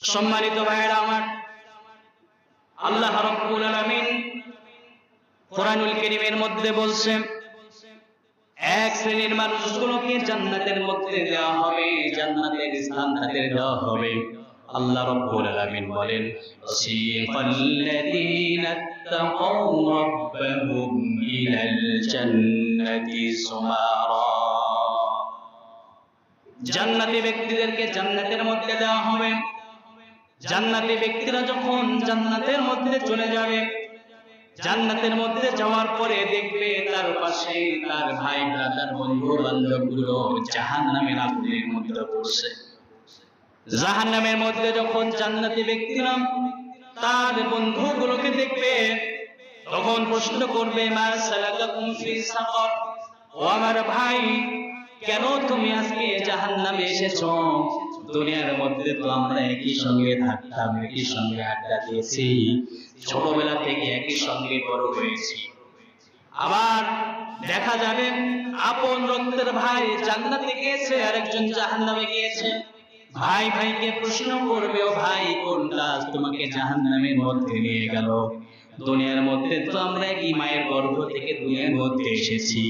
সম্মানিত ভাইরা আমার, আল্লাহ রাব্বুল আলামিন কোরআনুল কারীমের মধ্যে বলছেন, এক শ্রেণীর মানুষগুলোকে জান্নাতের মধ্যে দেওয়া হবে, জান্নাতের স্থান তাদের দেওয়া হবে। আল্লাহ রাব্বুল আলামিন বলেন, সিফাল্লাযীনা তাকাউ রাব্বাহুম ইলাল জান্নাতি সুমারা। জান্নাতি ব্যক্তিদেরকে জান্নাতের মধ্যে দেওয়া হবে। জান্নাতি ব্যক্তিরা যখন জান্নাতের মধ্যে চলে যাবে, জান্নাতের মধ্যে যাওয়ার পরে দেখবে তার পাশে তার ভাই ব্রাদার বন্ধু বান্ধবগুলো জাহান্নামের আগুনের মধ্যে পড়ছে। জাহান্নামের মধ্যে যখন জান্নাতি ব্যক্তিরা তার বন্ধুগুলোকে দেখবে, তখন প্রশ্ন করবে, মা সালাকাকুম ফি সাকার, ও আমার ভাই কেন তুমি আজকে জাহান্নামে এসেছো? দুনিয়ার মধ্যে তো আমরা একই সঙ্গে থাকতাম, একই সঙ্গে আড্ডা দিয়েছি, ছোটবেলা থেকে একই সঙ্গে বড় হয়েছি। আবার দেখা যাবে আপন রক্তের ভাই জান্নাতে গিয়েছে আর একজন জাহান্নামে গিয়েছে। ভাই ভাইকে প্রশ্ন করবে, ও ভাই কোনটা তোমাকে জাহান্নামের মধ্যে নিয়ে গেল? দুনিয়ার মধ্যে তো আমরা একই মায়ের গর্ভ থেকে দুনিয়ার মধ্যে এসেছি,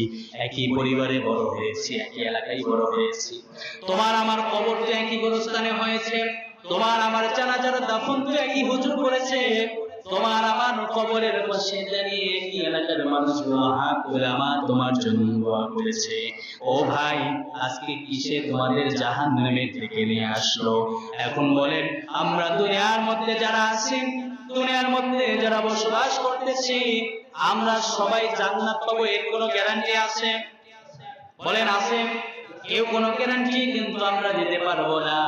একই পরিবারে বড় হয়েছি, একই এলাকায় বড় হয়েছি। তোমার আমার কবর তো একই গোরস্থানে হয়েছে, তোমার আমার জানাজার দাফন তো একই হুজুর করেছে, তোমার আমার কবরের পাশে দাঁড়িয়ে একই এলাকার মানুষগুলো হাত করে আমার তোমার জন্য দোয়া করেছে। ও ভাই, আজকে কিসে তোমাদের জাহান্নামের থেকে নিয়ে আসলো? এখন বলেন, আমরা দুনিয়ার মধ্যে যারা আছি, দুনিয়ার মধ্যে যারা বসবাস করতেছি, আমরা সবাই জান্নাত পাবো এর কোনো গ্যারান্টি আছে? বলেন আছে? কেউ কোনো গ্যারান্টি কিন্তু আমরা দিতে পারবো না।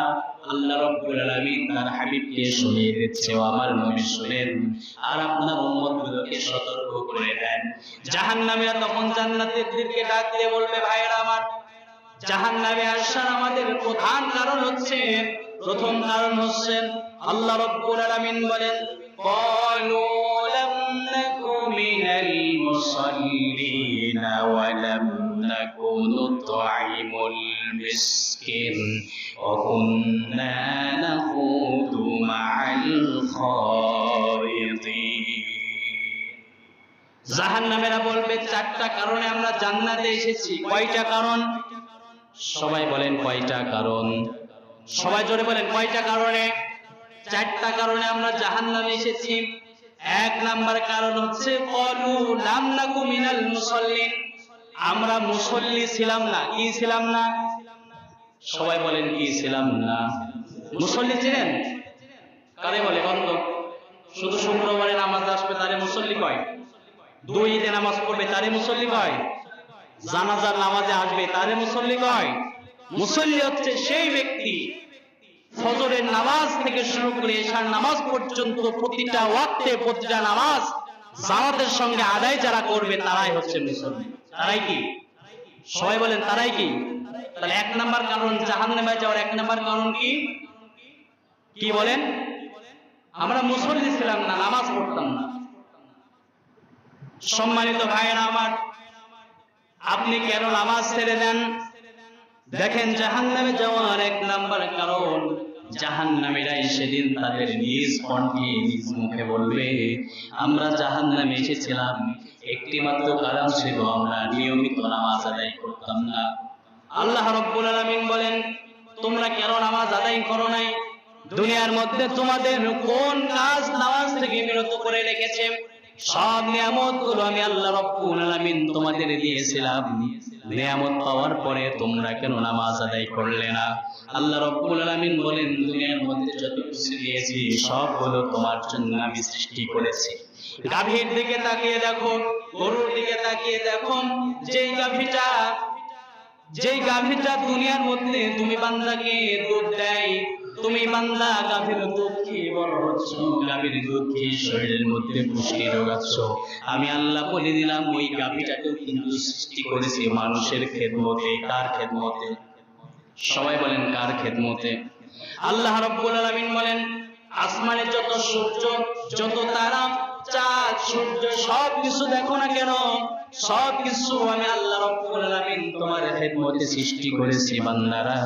আল্লাহ রাব্বুল আলামিন তার হাবিবকে শুনিয়ে দিচ্ছে, ও আমার নবী শুনেন আর আপনার উম্মতগুলোকে সতর্ক করে দেন। জাহান্নামীরা তখন জান্নাতের দিকে ডাক দিয়ে বলবে, ভাইরা আমার, জাহান্নামে আসার আমাদের প্রধান কারণ হচ্ছে, প্রথম কারণ হচ্ছে আল্লাহ রাব্বুল আলামিন বলেন, ক্বালু লাম নাকু মিনাল মুসাল্লিনা ওয়া লাম নাকু নুতঈমুল মিসকিন ওয়া কুন্না নাখুদু মা'আল খায়িদিন। জাহান্নামীরা বলবে, চারটা কারণে আমরা জান্নাতে এসেছি। কয়টা কারণ? সবাই বলেন কয়টা কারণ? সবাই জোরে বলেন কয়টা কারণে? চারটা কারণে আমরা জাহান্নামে এসেছি। এক নাম্বার কারণ হচ্ছে, ক্বালু লাম নাকু মিনাল মুসাল্লিন, আমরা মুসল্লি ছিলাম না। কি ছিলাম না? সবাই বলেন কি ছিলাম না? মুসল্লি ছিলেন? কারে বলে বন্ধ? শুধু শুক্রবারে নামাজ আসবে তারে মুসল্লি কয়? দুই ঈদে নামাজ পড়বে তারে মুসল্লি কয়? জানাজার নামাজে আসবে তারে মুসল্লি কয়? মুসল্লি হচ্ছে সেই ব্যক্তি ফজরের নামাজ থেকে শুরু করে এশার নামাজ পর্যন্ত প্রতিটা ওয়াক্তে প্রতিটা নামাজ জামাতের সঙ্গে আদায় যারা করবে তারাই হচ্ছে মুসল্লি। তারাই কি? সবাই বলেন তারাই কি? তাহলে এক নাম্বার কারণ জাহান্নামে যাওয়ার এক নাম্বার কারণ কি? কি বলেন? আমরা মুসল্লি ছিলাম না, নামাজ পড়তাম না। সম্মানিত ভাইয়েরা আমার, আপনি কেন নামাজ ছেড়ে দেন? দেখেন, জাহান্নামে যাওয়ার এক নাম্বার কারণ, জাহান্নামীরাই সেদিন তাদের নিজ কণ্ঠে নিজ মুখে বলবে, আমরা জাহান্নামে এসেছিলাম একটি মাত্র কারণ ছিল, আমরা নিয়মিত নামাজ আদায় করতাম না। আল্লাহ রাব্বুল আলামিন বলেন, তোমরা কেন নামাজ আদায় করো নাই? দুনিয়ার মধ্যে তোমাদের কোন কাজ নামাজ থেকে বিরত করে রেখেছে? সব নিয়ামতগুলো আমি আল্লাহ রাব্বুল আলামিন তোমাদের দিয়েছিলাম। নিয়ামত পাওয়ার পরে তোমরা কেন নামাজ আদায় করলে না? আল্লাহ রাব্বুল আলামিন বলেন, দুনিয়ার মধ্যে যত কিছু দিয়েছি সবগুলো তোমার জন্য আমি সৃষ্টি করেছি। গাভীর দিকে তাকিয়ে দেখো, গরুর দিকে তাকিয়ে দেখো, যেই গাভীটা দুনিয়ার মধ্যে তুমি বান্দাকে দুধ দেয়, তুমি বান্দা গাভীর দুধ খেয়ে বড় হচ্ছ, গাভীর দুধ খেয়ে শরীরের মধ্যে পুষ্টি যোগাচ্ছ। আমি আল্লাহ বলে দিলাম, ওই গাভীটাকেও কিন্তু সৃষ্টি করেছি মানুষের খেদমতে। কার খেদমতে? সবাই বলেন কার খেদমতে? আল্লাহ রাব্বুল আলামিন বলেন, আসমানে যত সূর্য, যত তারা, চাঁদ, সূর্য সবকিছু দেখো না কেন, সবকিছু আমি আল্লাহ রাব্বুল আলামিন তোমার খেদমতে সৃষ্টি করেছি বান্দারা।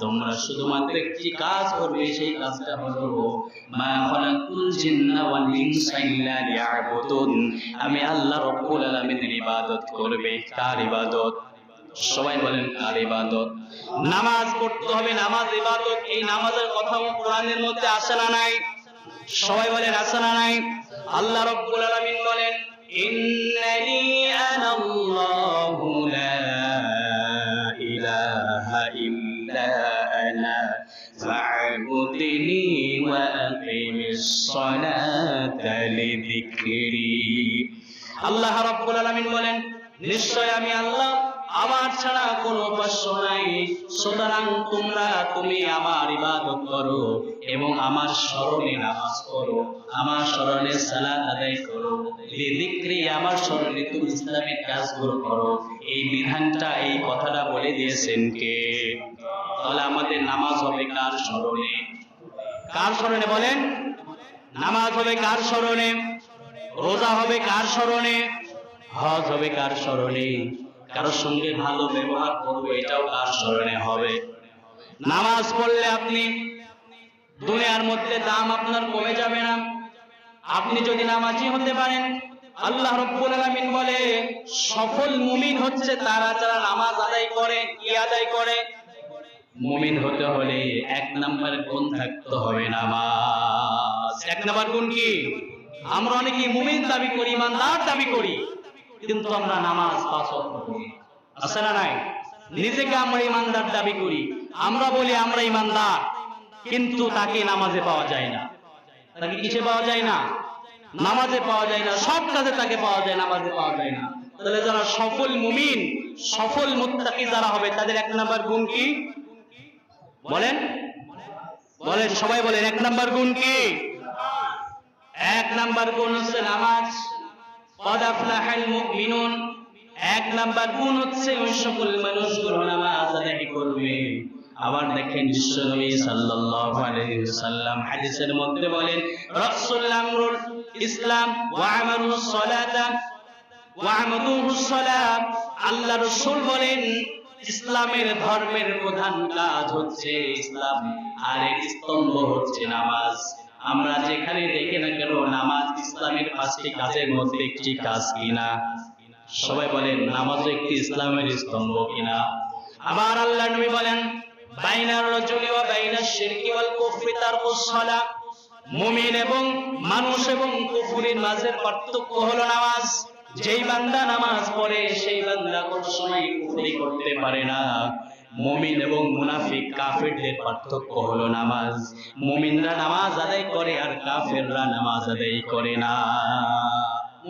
তোমরা শুধুমাত্র একটি কাজ করবে, সেই কাজটা হলো মা খালাকুল জিন্না ওয়াল ইনসা ইল্লা লিয়াবুদুন। আমি আল্লাহ রাব্বুল আলামিনের ইবাদত করবে। কার ইবাদত? সবাই বলেন কার ইবাদত? নামাজ পড়তে হবে, নামাজ ইবাদত। এই নামাজের কথাও কোরআনের মধ্যে আসে না নাই? সবাই বলেন আছে না নাই? আল্লাহ রাব্বুল আলামিন বলেন ইন্নানি আনাল্লাহু লা ইলাহা ইল্লা আনা ফা'বুদনি ওয়া আকিমিস সালাতা লিযিকরি। আল্লাহ রাব্বুল আলামিন বলেন নিশ্চয় আমি আল্লাহ, আমার ছাড়া কোনো উপাস্য নাই, সুতরাং তুমি আমার ইবাদত করো এবং আমার স্মরণে নামাজ পড়ো, আমার স্মরণে সালাত আদায় করো। লিযিকরি, আমার স্মরণে তুমি ইসলামের কাজগুলো করো। এই বিধানটা, এই কথাটা বলে দিয়েছেন কে? তাহলে আমাদের নামাজ হবে কার স্মরণে? কার স্মরণে বলেন? নামাজ হবে কার স্মরণে? রোজা হবে কার স্মরণে? হজ হবে কার স্মরণে? কারোর সঙ্গে ভালো ব্যবহার করবো, এটাও কার স্মরণে হবে? নামাজ পড়লে আপনি দুনিয়ার মধ্যে দাম আপনার কমে যাবে না। আপনি যদি নামাজি হতে পারেন, আল্লাহ রাব্বুল আলামিন বলে সফল মুমিন হচ্ছে তারা যারা নামাজ আদায় করে। কি আদায় করে? মুমিন হতে হলে এক নাম্বার গুণ থাকতে হবে নামাজ। এক নাম্বার গুণ কি? আমরা অনেকেই মুমিন দাবি করি, ইমানদার দাবি করি, কিন্তু আমরা নামাজ পাঁচ ওয়াক্ত পড়ি। আছে না নাই? নিজেকে আমরা ইমানদার দাবি করি, আমরা বলি আমরা ইমানদার, কিন্তু তাকে নামাজে পাওয়া যায় না। তাকে কিসে পাওয়া যায় না? নামাজে পাওয়া যায় না। সব কাজে তাকে পাওয়া যায়, নামাজে পাওয়া যায় না। তাহলে যারা সফল মুমিন, সফল মুত্তাকি যারা হবে, তাদের এক নাম্বার গুণ কি? বলেন বলেন, সবাই বলেন এক নাম্বার গুণ কি? এক নাম্বার গুণ হচ্ছে নামাজ। قد أفلح المؤمنون। এক নাম্বার গুণ হচ্ছে ওই সকল মানুষগুলো নামাজ আদায় করবে। আবার দেখেন বিশ্বনবী সাল্লাল্লাহু আলাইহি ওয়াসাল্লাম হাদিসের মধ্যে বলেন রাসূল আমরুল ইসলাম ওয়া আমারুস সালাতা ওয়া আমাদুহুস সালাত। আল্লাহ রাসূল বলেন ইসলামের ধর্মের প্রধান কাজ হচ্ছে ইসলাম, আর এর স্তম্ভ হচ্ছে নামাজ। আমরা যেখানে দেখি না কেন নামাজ ইসলামের পাঁচটি কাজের মধ্যে একটি কাজ কিনা? সবাই বলেন নামাজও একটি ইসলামের স্তম্ভ কিনা? আবার আল্লাহর নবী বলেন বাইনার রাজুলি ওয়া বাইনাশ শিরকি ওয়াল কুফরি তারকুস সালাহ। মুমিন এবং মানুষ এবং কুফরির মাঝের পার্থক্য হলো নামাজ। যেই বান্দা নামাজ পড়ে সেই বান্দা কোনো সময় কুফরি করতে পারে না। মুমিন এবং মুনাফিক কাফেরদের পার্থক্য হলো নামাজ। মুমিনরা নামাজ আদায় করে আর কাফেররা নামাজ আদায় করে না।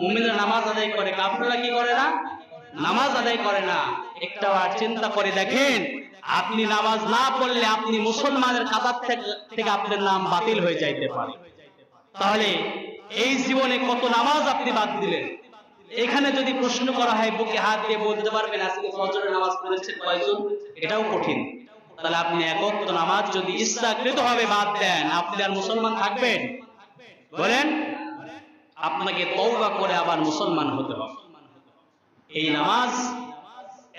মুমিনরা নামাজ আদায় করে, কাফেররা কি করে না? নামাজ আদায় করে না। একটা বার চিন্তা করে দেখেন, আপনি নামাজ না পড়লে আপনি মুসলমানের কাতার থেকে আপনার নাম বাতিল হয়ে যাইতে পারে। তাহলে এই জীবনে কত নামাজ আপনি বাদ দিলেন? এখানে যদি প্রশ্ন করা হয় বুকে হাত দিয়ে বলতে পারবেন আজকে ফজরের নামাজ পড়েছেন কয়জন? এটাও কঠিন। তাহলে আপনি একত্র নামাজ যদি ইচ্ছাকৃতভাবে বাদ দেন, আপনি আর মুসলমান থাকবেন? বলেন, আপনাকে তওবা করে আবার মুসলমান হতে হবে। এই নামাজ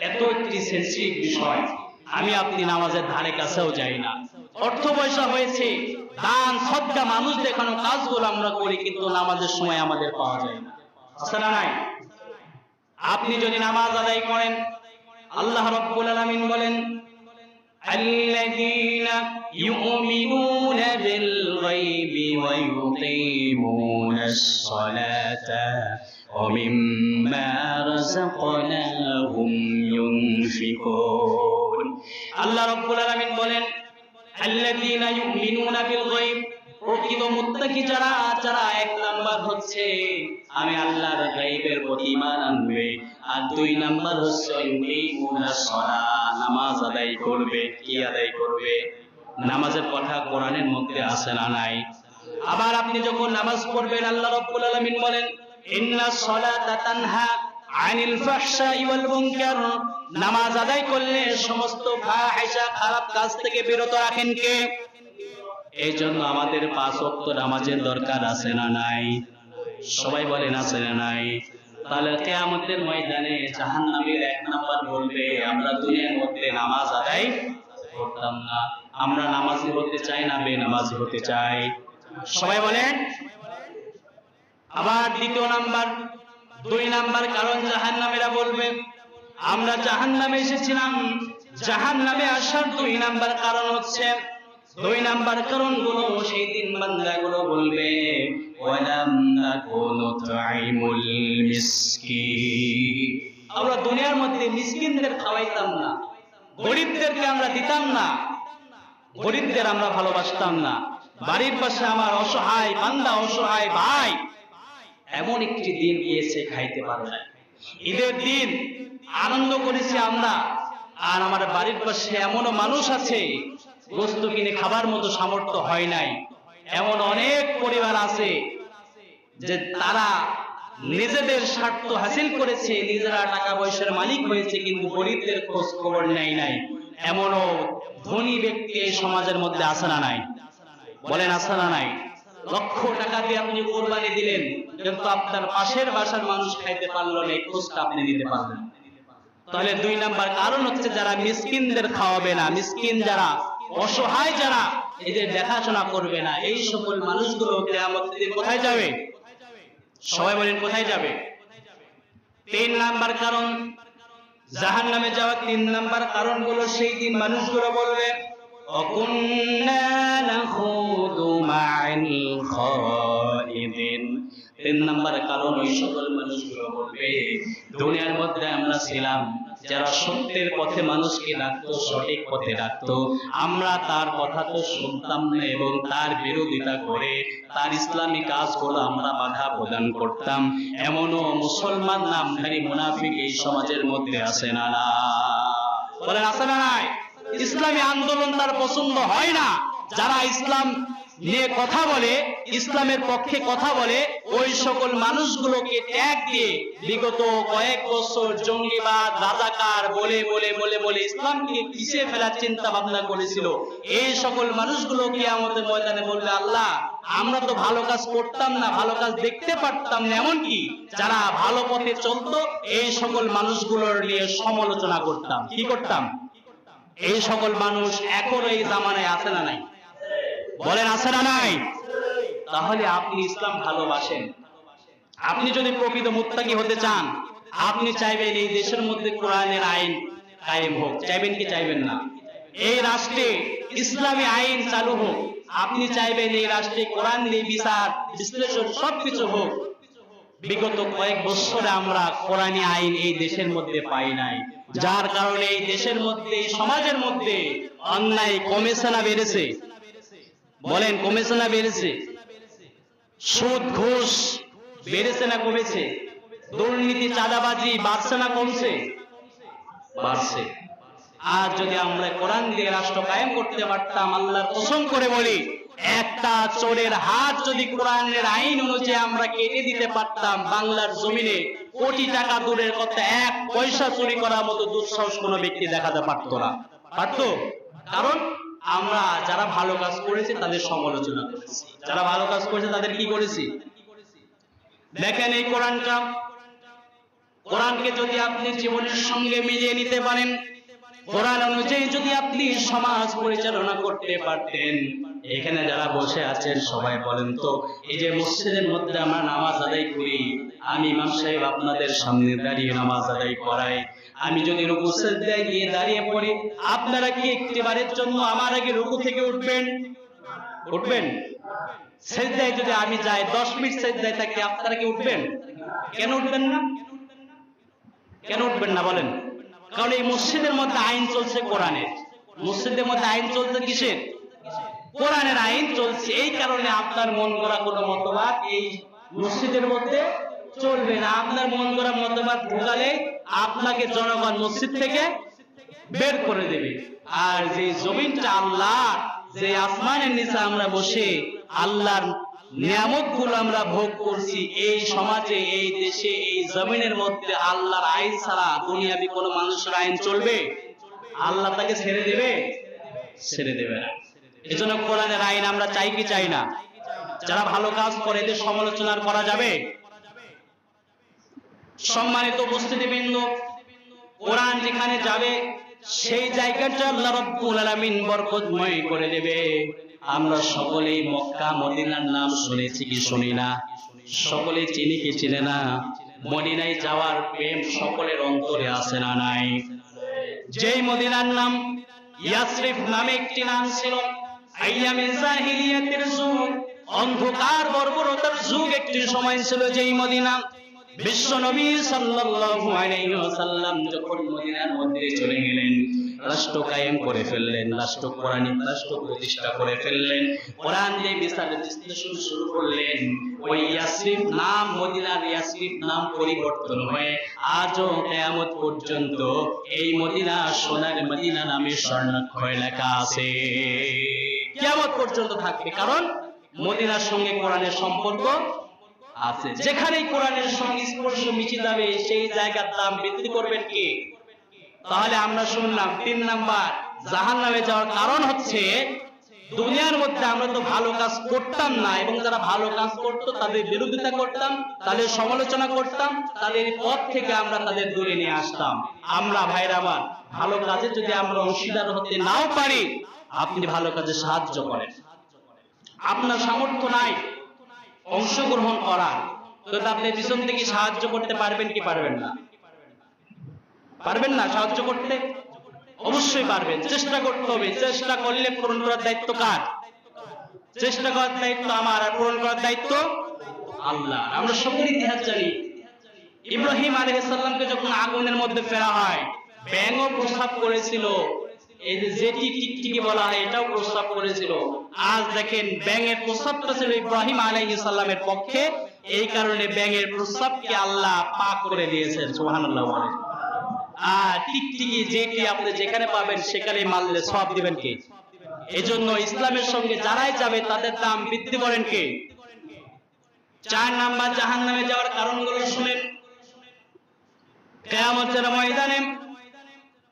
এত একটি সেন্সিটিভ বিষয়, আমি আপনি নামাজের ধারে কাছেও যাই না। অর্থ পয়সা হয়েছে, দান সদকা মানুষ দেখানো কাজগুলো আমরা করি, কিন্তু নামাজের সময় আমাদের পাওয়া যায় না। আছে না নাই? আপনি যদি নামাজ আদায় করেন, আল্লাহ রাব্বুল আলামিন বলেন আল্লাযীনা ইউমিনুনা বিল গায়বি ওয়া ইউকিমুনাস সালাতা ওয়া মিম্মা রাযাকনাহুম ইউনফিকুন। আল্লাহ রাব্বুল আলামিন বলেন আল্লাযীনা ইউমিনুনা বিল গায়ব, প্রকৃত মুত্তাকি যারা, যারা এক নাম্বার হচ্ছে আমি আল্লাহর গায়বের প্রতি ঈমান আনবে, আর দুই নাম্বার হচ্ছে ইউকিমুনাস সালাহ, নামাজ আদায় করবে। কি আদায় করবে? নামাজের কথা কোরআনের মধ্যে আছে না নাই? আবার আপনি যখন নামাজ পড়বেন, আল্লাহ রাব্বুল আলামিন বলেন ইন্নাস সালাতা তানহা আনিল ফাহশাই ওয়াল মুনকার। নামাজ আদায় করলে সমস্ত ফাহিশা খারাপ কাজ থেকে বিরত রাখেন কে? এই জন্য আমাদের 5 ওয়াক্ত নামাজের দরকার আছে না নাই? সবাই বলেন আছে না নাই? তাহলে কিয়ামতের ময়দানে জাহান্নামীর 1 নাম্বার বলবে, আমরা দুনিয়ার মধ্যে নামাজ আদায় করতাম না। আমরা নামাজি হতে চাই না বেনামাজি হতে চাই? সবাই বলেন। আবার দ্বিতীয় নাম্বার, 2 নাম্বার কারণ জাহান্নামীরা বলবে, আমরা জাহান্নামে এসেছিলাম, জাহান্নামে আসার 2 নাম্বার কারণ হচ্ছে, 2 নাম্বার কারণগুলো সেই দিন বান্দাগুলো বলবে, ওয়ালাম নাকুনু তুইমুল মিসকিন, আমরা দুনিয়ার মধ্যে মিসকিনদের খাওয়াইতাম না, গরিবদেরকে আমরা দিতাম না, গরিবদের আমরা ভালোবাসতাম না। বাড়ির পাশে আমার অসহায় বান্দা, অসহায় ভাই, এমন একটি দিন গিয়েছে খাইতে পারে না। ঈদের দিন আনন্দ করেছি আমরা, আর আমার বাড়ির পাশে এমনও মানুষ আছে গোস্ত কিনে খাবার মতো সামর্থ্য হয় নাই। এমন অনেক পরিবার আছে যে তারা নিজেদের স্বার্থ হাসিল করেছে, নিজেরা টাকা পয়সার মালিক হয়েছে, কিন্তু গরিবদের খোঁজ খবর নেয় নাই। এমনও ধনী ব্যক্তি এই সমাজের মধ্যে আছে না নাই? বলেন আছে না নাই? লক্ষ টাকা দিয়ে আপনি কোরবানি দিলেন, কিন্তু আপনার পাশের বাসার মানুষ খাইতে পারলো না, এই খোঁজটা আপনি দিতে পারলেন। তাহলে 2 নাম্বার কারণ হচ্ছে যারা মিসকিনদের খাওয়াবে না, মিসকিন যারা, অসহায় যারা, এদের দেখাশোনা করবে না, এই সকল মানুষগুলো কিয়ামতের দিন কোথায় যাবে? সবাই বলেন কোথায় যাবে? 3 নাম্বার কারণ জাহান্নামে যাওয়া, 3 নাম্বার কারণগুলো সেই দিন মানুষগুলো বলবে, অকুন্না নাখুদু মা'আল খাইদিন। 3 নাম্বার কারণ ওই সকল মানুষগুলো বলবে, দুনিয়ার মধ্যে আমরা ছিলাম যারা সত্যের পথে মানুষকে ডাকতো, সঠিক পথে ডাকতো, আমরা তার কথা তো শুনতাম না এবং তার বিরোধিতা করে তার ইসলামী কাজগুলো আমরা বাধা প্রদান করতাম। এমনও মুসলমান নামধারী মুনাফিক এই সমাজের মধ্যে আছে না না? বলেন আছে না নাই? ইসলামী আন্দোলন তার পছন্দ হয় না, যারা ইসলাম নিয়ে কথা বলে, ইসলামের পক্ষে কথা বলে, ওই সকল মানুষগুলোকে ট্যাগ দিয়ে বিগত কয়েক বছর জঙ্গিবাদ, রাজাকার বলে বলে বলে বলে ইসলামকে পিছিয়ে ফেলার চিন্তা ভাবনা করেছিল। এই সকল মানুষগুলো কিয়ামতের ময়দানে বলবে, আল্লাহ আমরা তো ভালো কাজ করতাম না, ভালো কাজ দেখতে পারতাম না, এমনকি যারা ভালো পথে চলতো এই সকল মানুষগুলোর নিয়ে সমালোচনা করতাম। কি করতাম? এই সকল মানুষ এখনো এই জামানায় আছে না নাই? বলেন আছে না নাই? তাহলে আপনি ইসলাম ভালোবাসেন, আপনি যদি প্রকৃত মুত্তাকি হতে চান, আপনি চাইবেন এই দেশের মধ্যে কোরআনের আইন কায়েম হোক, চাইবেন কি চাইবেন না? এই রাষ্ট্রে ইসলামী আইন চালু হোক, আপনি চাইবেন এই রাষ্ট্রে কোরআন নিয়ে বিচার বিশ্লেষণ সবকিছু হোক। বিগত কয়েক বছরে আমরা কোরআনী আইন এই দেশের মধ্যে পাই নাই, যার কারণে এই দেশের মধ্যে, এই সমাজের মধ্যে অন্যায় কমেছে না বেড়েছে? বলেন কমেছে না বেড়েছে? সুদ ঘুষ বেড়েছে না কমেছে? দুর্নীতি চাঁদাবাজি বাড়ছে না কমছে? বাড়ছে। আর যদি আমরা কোরআন দিয়ে রাষ্ট্র কায়েম করতে পারতাম, আল্লাহর কসম করে বলি, একটা চোরের হাত যদি কোরআনের আইন অনুযায়ী আমরা কেটে দিতে পারতাম, বাংলার জমিনে কোটি টাকা দূরের কথা, 1 পয়সা চুরি করার মতো দুঃসাহস কোনো ব্যক্তি দেখাতে পারতো না। পারতো? কারণ আমরা যারা ভালো কাজ করেছে তাদের সমালোচনা করেছি, যারা ভালো কাজ করেছে তাদের কি করেছি? দেখেন এই কোরআনটা, কোরআনকে যদি আপনি জীবনের সঙ্গে মিলিয়ে নিতে পারেন, কোরআন অনুযায়ী যদি আপনি সমাজ পরিচালনা করতে পারতেন, এখানে যারা বসে আছেন সবাই বলেন তো, এই যে মসজিদের মধ্যে আমরা নামাজ আদায় করি, আমি ইমাম সাহেব আপনাদের সামনে দাঁড়িয়ে নামাজ আদায় করাই, আমি যদি রুকু সিজদায় গিয়ে দাঁড়িয়ে পড়ি, আপনারা কি একটিবারের জন্য আমার আগে রুকু থেকে উঠবেন? উঠবেন? সিজদায় যদি আমি যাই 10 মিনিট সিজদায় থাকি, আপনারা কি উঠবেন? কেন উঠবেন না? কেন উঠবেন না বলেন? কারণ এই মসজিদের মধ্যে আইন চলছে কোরআনের। মসজিদের মধ্যে আইন চলছে কিসের? কোরআনের আইন চলছে। এই কারণে আপনার মন গড়া কোনো মতবাদ এই মসজিদের মধ্যে চলবে না। আপনার মন গড়া মতবাদ ঢোকালে আপনাকে জনগণ মসজিদ থেকে বের করে দেবে। আর যে জমিনটা আল্লাহ, যে আসমানের নিচে আমরা বসে আল্লাহর নিয়ামতগুলো আমরা ভোগ করছি, এই সমাজে, এই দেশে, এই জমিনের মধ্যে আল্লাহর আইন ছাড়া দুনিয়াবি কোনো মানুষের আইন চলবে? আল্লাহ তাকে ছেড়ে দেবে? ছেড়ে দেবে না। এজন্য কোরআনের আইন আমরা চাই কি চাই না? যারা ভালো কাজ করে এদের সমালোচনা করা যাবে? সম্মানিত উপস্থিতিবৃন্দ, কোরআন যেখানে যাবে সেই জায়গাটা আল্লাহ রাব্বুল আলামিন বরকতময় করে দেবে। আমরা সকলেই মক্কা মদিনার নাম শুনেছি কি শুনি না? সকলেই চিনি কি চিনে না? মদিনায় যাওয়ার প্রেম সকলের অন্তরে আছে না নাই? যেই মদিনার নাম ইয়াসরিফ নামে একটি নাম ছিল, আইয়ামে জাহিলিয়াতের যুগ, অন্ধকার বর্বরতার যুগ একটি সময় ছিল যেই মদিনা। বিশ্ব নবী সাল্লাল্লাহু আলাইহি ওয়াসাল্লাম যখন মদিনার মধ্যে চলে গেলেন, রাষ্ট্র কায়েম করে ফেললেন, রাষ্ট্র কোরআনিক রাষ্ট্র প্রতিষ্ঠা করে ফেললেন, কোরআন দিয়ে বিচার বিশ্লেষণ শুরু করলেন। ওই ইয়াসরিফ নাম, মদিনার ইয়াসরিফ নাম পরিবর্তন হয়ে আজও কিয়ামত পর্যন্ত এই মদিনা সোনার মদিনা নামে স্বর্ণাক্ষরে লেখা আছে, কিয়ামত পর্যন্ত থাকবে। কারণ মদিনার সঙ্গে কোরআনের সম্পর্ক আছে। যেখানেই কোরআনের সঙ্গে স্পর্শ মিশে যাবে সেই জায়গার দাম বৃদ্ধি করবেন কে? তাহলে আমরা শুনলাম 3 নাম্বার জাহান্নামে যাওয়ার কারণ হচ্ছে দুনিয়ার মধ্যে আমরা তো ভালো কাজ করতাম না, এবং যারা ভালো কাজ করতো তাদের বিরোধিতা করতাম, তাদের সমালোচনা করতাম, তাদের পথ থেকে আমরা তাদের দূরে নিয়ে আসতাম। আমরা ভাইরা আমার, ভালো কাজে যদি আমরা অংশীদার হতে নাও পারি, আপনি ভালো কাজে সাহায্য করেন। আপনার সামর্থ্য নাই অংশগ্রহণ করা, তো আপনি পিছন থেকে সাহায্য করতে পারবেন কি পারবেন না? পারবেন না সাহায্য করতে? অবশ্যই পারবেন, চেষ্টা করতে হবে। চেষ্টা করলে পূরণ করার দায়িত্ব কার? চেষ্টা করার দায়িত্ব আমার, আর পূরণ করার দায়িত্ব আল্লাহ। আমরা সকলেই ইতিহাস জানি, ইব্রাহিম আলাইহিস সালামকে যখন আগুনের মধ্যে ফেলা হয়, ব্যাঙও প্রস্রাব করেছিল। এই যে জেটি টিকটিকি বলা হয়, এটাও প্রস্রাব করেছিল। আজ দেখেন ব্যাঙের প্রস্রাবটা ছিল ইব্রাহিম আলাইহিস সালামের পক্ষে, এই কারণে ব্যাঙের প্রস্রাবকে আল্লাহ পাক করে দিয়েছেন। সুবহানাল্লাহ বলেন। আর টিকটিকি জেটি আপনি যেখানে পাবেন সেখানে মারলে সওয়াব দিবেন কে? এজন্য ইসলামের সঙ্গে যারাই যাবে তাদের দাম বৃদ্ধি করেন কে? 4 নাম্বার জাহান্নামে যাওয়ার কারণগুলো শুনেন। কিয়ামতের ময়দানে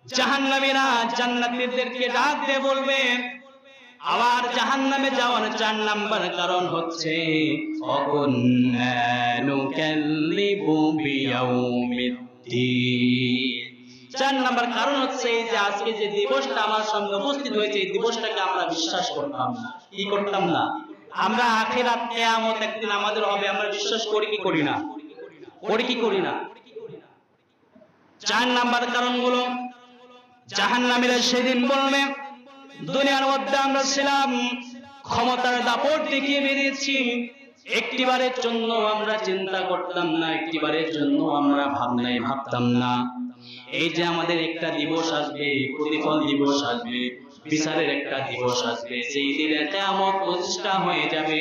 জাহান্নামীরা জান্নাতীদেরকে ডাক দিয়ে বলবে, আবার জাহান্নামে যাওয়ার 4 নাম্বার কারণ হচ্ছে অকুন্না নুকাল্লিবু বিয়াউমিদ্দিন। 4 নাম্বার কারণ হচ্ছে যে আজকে যে দিবসটা আমার সঙ্গে উপস্থিত হয়েছে, এই দিবসটাকে আমরা বিশ্বাস করতাম না। কি করতাম না? আমরা আখিরাত কিয়ামত একদিন আমাদের হবে, আমরা বিশ্বাস করি কি করি না? করি কি করি না? 4 নাম্বার কারণগুলো জাহান্নামীরা সেদিন বলবে, দুনিয়ার মধ্যে আমরা ছিলাম, ক্ষমতার দাপট দেখিয়ে বেরিয়েছি, একটিবারের জন্য আমরা চিন্তা করতাম না, একটিবারের জন্য আমরা ভাবতাম না এই যে আমাদের একটা দিবস আসবে, প্রতিফল দিবস আসবে, বিচারের একটা দিবস আসবে, যেই দিনে কিয়ামত প্রতিষ্ঠা হয়ে যাবে,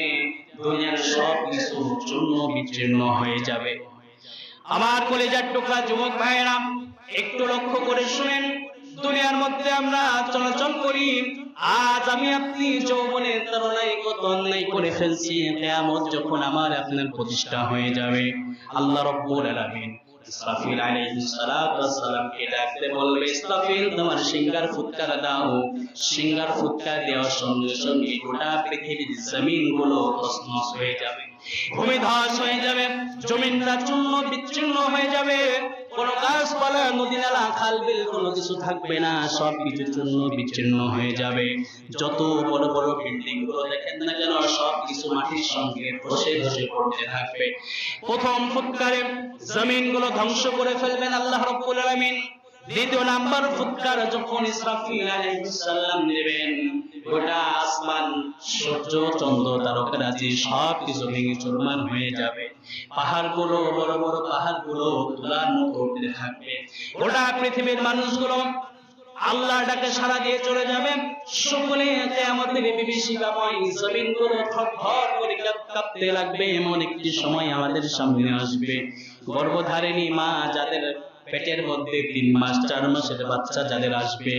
দুনিয়ার সব কিছু চূর্ণ বিচূর্ণ হয়ে যাবে। আমার কলিজার টুকরা যুবক ভাইয়েরা, একটু লক্ষ্য করে শুনেন। দুনিয়ার মধ্যে আমরা চলাচল করি, আজ আমি আপনি যৌবনের তারুণ্যে কত অন্যায় করে ফেলছি। কিয়ামত যখন আমার আপনার প্রতিষ্ঠা হয়ে যাবে, আল্লাহ রাব্বুল আলামিন ইসরাফিল আলাইহিস সালাতু ওয়াস সালামকে ডাকতে বলবে, ইসরাফিল তোমার সিঙ্গার ফুৎকার দাও। সিঙ্গার ফুৎকার দেওয়ার সঙ্গে সঙ্গে গোটা পৃথিবীর জমিনগুলো তছনছ হয়ে যাবে, ভূমিধস হয়ে যাবে, জমিনটা চূর্ণ বিচ্ছিন্ন হয়ে যাবে, কোন গাছপালা নদী নালা খাল বিল কোনো কিছু থাকবে না, সব কিছু চূর্ণ বিচ্ছিন্ন হয়ে যাবে। যত বড় বড় বিল্ডিং গুলো দেখেন না কেন, সব কিছু মাটির সঙ্গে ধসে ধসে পড়তে থাকবে। প্রথম ফুৎকারে জমিনগুলো ধ্বংস করে ফেলবেন আল্লাহ রাব্বুল আলামিন। দ্বিতীয় নাম্বার ফুৎকার যখন ইসরাফিল আলাইহিস সালাম নেবেন, গোটা আসমান, সূর্য, চন্দ্র, তারকারাজি সব কিছু ভেঙে চুরমার হয়ে যাবে। পাহাড়গুলো, বড় বড় পাহাড়গুলো তুলার মতো উঠতে থাকবে। গোটা পৃথিবীর মানুষগুলো আল্লাহর ডাকে সাড়া দিয়ে চলে যাবে। সকলে কিয়ামতের বিভীষিকাময় জমিনগুলো থরথর করে কাঁপতে লাগবে। এমন একটি সময় আমাদের সামনে আসবে, গর্ভধারিণী মা যাদের পেটের মধ্যে 3 মাস 4 মাসের বাচ্চা যাদের আসবে,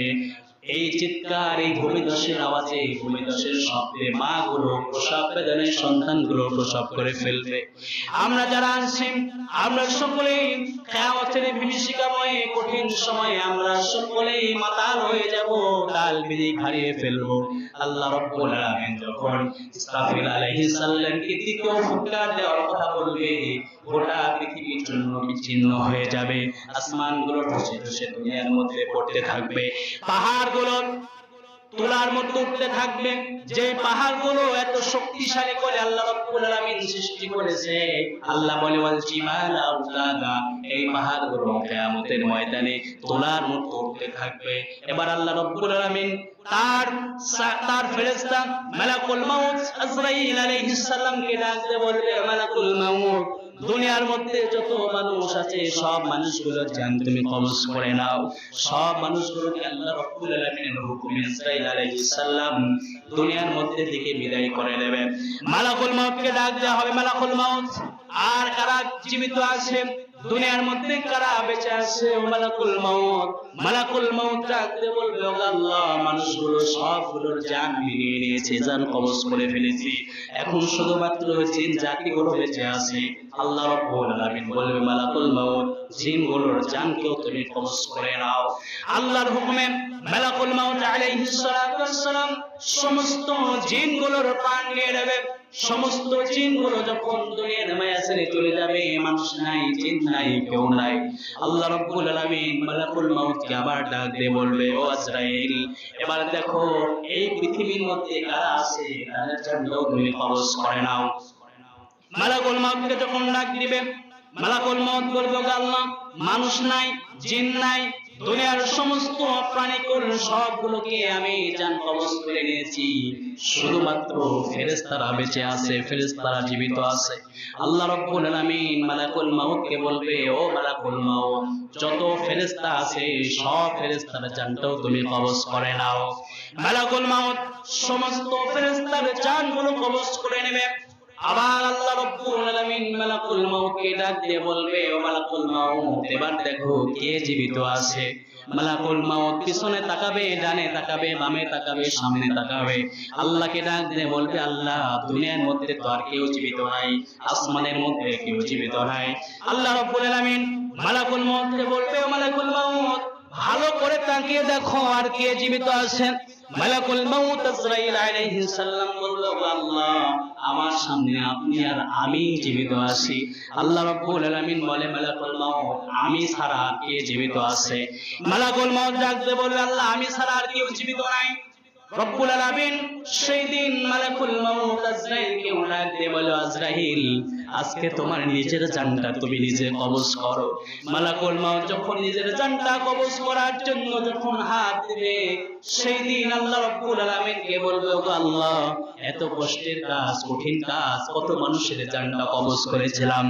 এই চিৎকার, এই ভূমিধসের আওয়াজে, ভূমিধসের শব্দে মা গুলো প্রসব বেদনায় সন্তানগুলো প্রসব করে ফেলবে। আমরা যারা আছি, আমরা সকলেই কিয়ামতের বিভীষিকাময় কঠিন সময়ে আমরা সকলেই মাতাল হয়ে যাব, কাল বিদিক হারিয়ে ফেলবো। আল্লাহ রাব্বুল আলামিন যখন ইসরাফিল আলাইহিস সালামকে দ্বিতীয় ফুৎকার দেওয়ার কথা বলবে, গোটা পৃথিবীর জন্য বিচ্ছিন্ন হয়ে যাবে, আসমানগুলো ধসে ধসে দুনিয়ার মধ্যে পড়তে থাকবে, পাহাড়গুলো তোলার মতো উঠতে থাকবে। যে পাহাড়গুলো এত শক্তিশালী করে আল্লাহ রাব্বুল আলামিন সৃষ্টি করেছে, আল্লাহ বলে ওয়াল জিবালা আওতাদা, এই পাহাড়গুলো কিয়ামতের ময়দানে তোলার মতো উঠতে থাকবে। এবার আল্লাহ রাব্বুল আলামিন তার ফেরেশতা মালাকুল মাউত আজরাইল আলাইহিস সালামকে ডাকতে বলবে, মালাকুল মাউত, দুনিয়ার মধ্যে যত মানুষ আছে সব মানুষগুলো জান তুমি কবজ করে নাও। সব মানুষগুলোকে আল্লাহ রাব্বুল আলামিনের হুকুমে ইসরাইল আলাইহিস সালাম দুনিয়ার মধ্যে থেকে বিদায় করে দেবে। মালাকুল মাউতকে ডাক দেওয়া হবে, মালাকুল মাউত, আর কারা জীবিত আছে দুনিয়ার মধ্যে, কারা বেঁচে আছে? মালাকুল মাউত। মালাকুল মাউত ডাকতে বলবে, ও আল্লাহ, মানুষগুলো সবগুলোর জান নিয়ে নিয়েছে, জান কবজ করে ফেলেছি, এখন শুধুমাত্র জিন জাতিগুলো বেঁচে আছে। আল্লাহ রাব্বুল আলামিন বলবে, মালাকুল মাউত, জিনগুলোর জানকেও তুমি কবজ করে নাও। আল্লাহর হুকুমে মালাকুল মাউত আলাইহিস সালাতু ওয়াস সালাম সমস্ত জিনগুলোর প্রাণ নিয়ে নেবে। সমস্ত জিনগুলো যখন দুনিয়ার মায়া ছেড়ে চলে যাবে, মানুষ নাই, জিন নাই, কেউ নাই, আল্লাহ রাব্বুল আলামিন মালাকুল মাউতকে আবার ডাক দিয়ে বলবে, ও আজরাইল, এবার দেখো এই পৃথিবীর মধ্যে কারা আছে, তাদের জানকেও তুমি কবজ করে নাও। মালাকুল মাউতকে যখন ডাক দিবে, মালাকুল মাউত বলবে, আল্লাহ, মানুষ নাই, জিন নাই, দুনিয়ার সমস্ত প্রাণীকুল সবগুলোকে আমি জান কবজ করে নিয়েছি, শুধুমাত্র ফেরেশতারা বেঁচে আছে, ফেরেশতারা জীবিত আছে। আল্লাহ রাব্বুল আলামিন মালাকুল মাউতকে বলবে, ও মালাকুল মাউত, যত ফেরেশতা আছে সব ফেরেশতার জানটাও তুমি কবজ করে নাও। মালাকুল মাউত সমস্ত ফেরেশতার জানগুলো কবজ করে নেবে। আবার আল্লাহ রাব্বুল আলামিন মালাকুল মাউতকে ডাক দিয়ে বলবে, ও মালাকুল মাউত, এবার দেখো কে জীবিত আছে। মালাকুল মাউত পিছনে তাকাবে, ডানে তাকাবে, বামে তাকাবে, সামনে তাকাবে, আল্লাহকে ডাক দিয়ে বলবে, আল্লাহ, দুনিয়ার মধ্যে তো আর কেউ জীবিত নাই, আসমানের মধ্যে কেউ জীবিত নাই। আল্লাহ রাব্বুল আলামিন মালাকুল মাউতকে বলবে, ও মালাকুল মাউত, ভালো করে তাকিয়ে দেখো আর কে জীবিত আছেন। মালাকুল মাউত আজরাইল আলাইহিস সালাম বলল, আল্লাহ, আমার সামনে আপনি আর আমি জীবিত আছি। আল্লাহ রাব্বুল আলামিন বলে, মালাকুল মাউত, আমি ছাড়া কে জীবিত আছে? মালাকুল মাউত ডাকতে বলবে, আল্লাহ, আমি ছাড়া আর কেউ জীবিত নাই। রব্বুল আলামিন সেই দিন মালাকুল মাউত আজরাইলকে ডাক দিয়ে বলে, আজরাইল, আজকে তোমার নিজের জানটা তুমি নিজে কবজ করো। মালাকুল মাউত যখন নিজের জানটা কবজ করার জন্য যখন হাত দিবে, সেই দিন আল্লাহ রাব্বুল আলামিনকে বলবে, ও আল্লাহ, এত কষ্টের কাজ, কঠিন কাজ, কত মানুষের জানটা কবজ করেছিলাম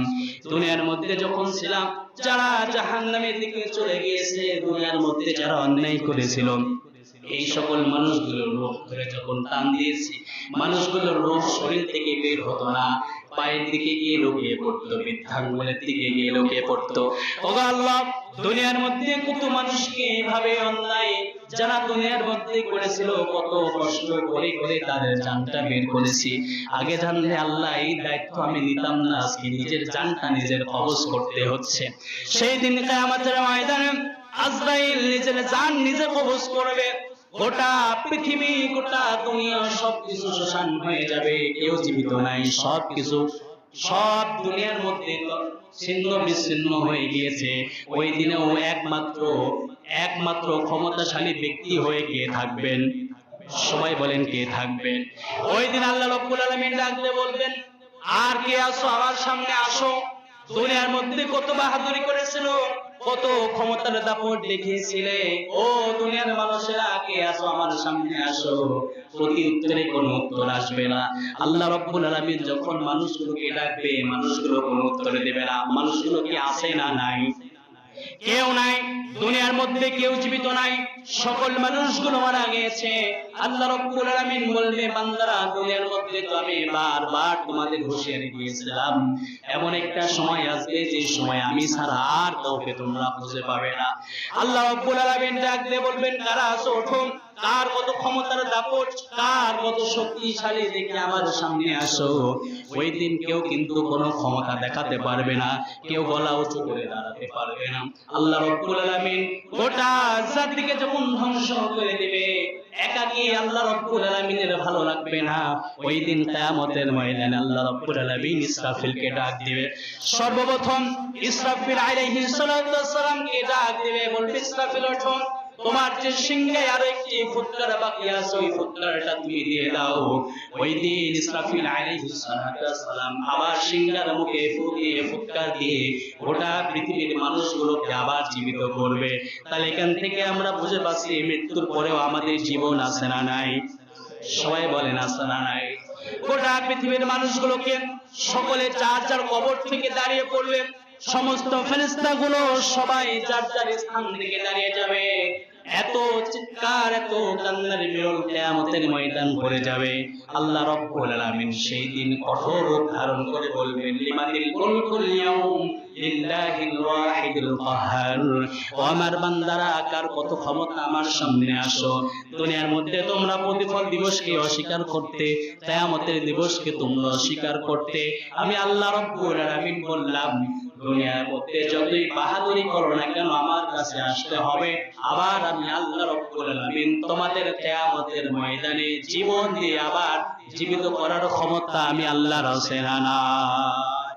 দুনিয়ার মধ্যে যখন ছিলাম, যারা জাহান্নামের দিকে চলে গিয়েছে, দুনিয়ার মধ্যে যারা অন্যায় করেছিল, এই সকল মানুষগুলোর রূহ ধরে যখন টান দিয়েছি, মানুষগুলোর রূহ শরীর থেকে বের হতো না, পায়ের দিকে গিয়ে লুকিয়ে পড়তো, বৃদ্ধাঙ্গুলের দিকে গিয়ে লুকিয়ে পড়তো। ওগো আল্লাহ, দুনিয়ার মধ্যে কত মানুষকে এইভাবে অন্যায় যারা দুনিয়ার মধ্যে করেছিল, কত কষ্ট করে করে তাদের জানটা বের করেছি। আগে জানলে আল্লাহ এই দায়িত্ব আমি নিতাম না, আজকে নিজের জানটা নিজের কবজ করতে হচ্ছে। সেই দিন কিয়ামতের ময়দানে আজরাইল নিজের জান নিজে কবজ করবে। গোটা পৃথিবী, গোটা দুনিয়া সবকিছু শ্মশান হয়ে যাবে, কেউ জীবিত নাই, সবকিছু, সব দুনিয়ার মধ্যে ছিন্ন বিচ্ছিন্ন হয়ে গিয়েছে। ওই দিনেও একমাত্র ক্ষমতাশালী ব্যক্তি হয়ে কে থাকবেন? সবাই বলেন, কে থাকবেন? ওই দিন আল্লাহ রাব্বুল আলামিন ডাকতে বলবেন, আর কে আসো, আমার সামনে আসো। দুনিয়ার মধ্যে কত বাহাদুরি করেছিল, কত ক্ষমতার দাপট দেখিয়েছিলে, ও দুনিয়ার মানুষেরা, কে আসো, আমার সামনে আসো। প্রতি উত্তরে কোনো উত্তর আসবে না। আল্লাহ রাব্বুল আলামিন যখন মানুষগুলোকে ডাকবে, মানুষগুলো কোনো উত্তর দেবে না। মানুষগুলো কি আছে না নাই? কেউ নাই, দুনিয়ার মধ্যে কেউ জীবিত নাই, সকল মানুষগুলো মারা গিয়েছে। আল্লাহ রাব্বুল আলামিন বলবে, বান্দারা, দুনিয়ার মধ্যে তো আমি বারবার তোমাদের হুঁশিয়ারি দিয়েছিলাম, এমন একটা সময় আসবে যে সময় আমি ছাড়া আর কাউকে তোমরা খুঁজে পাবে না। আল্লাহ রাব্বুল আলামিন ডাক দিয়ে বলবেন, কারা আছো, ওঠো, কার কত ক্ষমতার দাপট, কার কত শক্তিশালী, দেখে আমার সামনে আসো। ওই দিন কেউ কিন্তু কোনো ক্ষমতা দেখাতে পারবে না, কেউ গলা উঁচু করে দাঁড়াতে পারবে না। আল্লাহ রাব্বুল আলামিন গোটা জাতিকে যখন ধ্বংস করে দিবে, একাকী আল্লাহ রাব্বুল আলামিনের ভালো লাগবে না। ওই দিন কিয়ামতের ময়দানে আল্লাহ রাব্বুল আলামিন ইসরাফিলকে ডাক দিবে। সর্বপ্রথম ইসরাফিল আলাইহিস সালাতু ওয়াস সালামকে ডাক দিবে, বলবে ইসরাফিল ওঠো, তোমার যে সিংহে আরো একটি ফুৎকার বাকি আছে, ওই ফুৎকারটা তুমি দিয়ে দাও। ওই দিন ইসরাফিল আলাইহিস সালাতু ওয়াস সালাম আবার সিংহার মুখে ফু দিয়ে ফুৎকার দিয়ে গোটা পৃথিবীর মানুষগুলোকে আবার জীবিত করবে। তাহলে এখান থেকে আমরা বুঝে পাচ্ছি মৃত্যুর পরেও আমাদের জীবন আছে না নাই? সবাই বলেন আছে না নাই? গোটা পৃথিবীর মানুষগুলোকে সকলে যার যার কবর থেকে দাঁড়িয়ে পড়বে, সমস্ত ফেরেশতাগুলো সবাই যার যার স্থান থেকে দাঁড়িয়ে যাবে। এত চিৎকার, এত কান্নার বিরল কিয়ামতের ময়দান ভরে যাবে। আল্লাহ রাব্বুল আলামিন সেই দিন কঠোর রূপ ধারণ করে বলবেন, লিমানিল মুলকুল ইয়াউম লিল্লাহিল ওয়াহিদুল কাহ্হার। ও আমার বান্দারা, কার কত ক্ষমতা আমার সামনে আসো। দুনিয়ার মধ্যে তোমরা প্রতিফল দিবসকে অস্বীকার করতে, কিয়ামতের দিবসকে তোমরা অস্বীকার করতে। আমি আল্লাহ রাব্বুল আলামিন বললাম, দুনিয়ার মধ্যে যতই বাহাদুরি করো না কেন আমার কাছে আসতে হবে। আবার আমি আল্লাহ রাব্বুল আলামিন তোমাদের কিয়ামতের ময়দানে জীবন দিয়ে আবার জীবিত করার ক্ষমতা আমি আল্লাহর আছে না?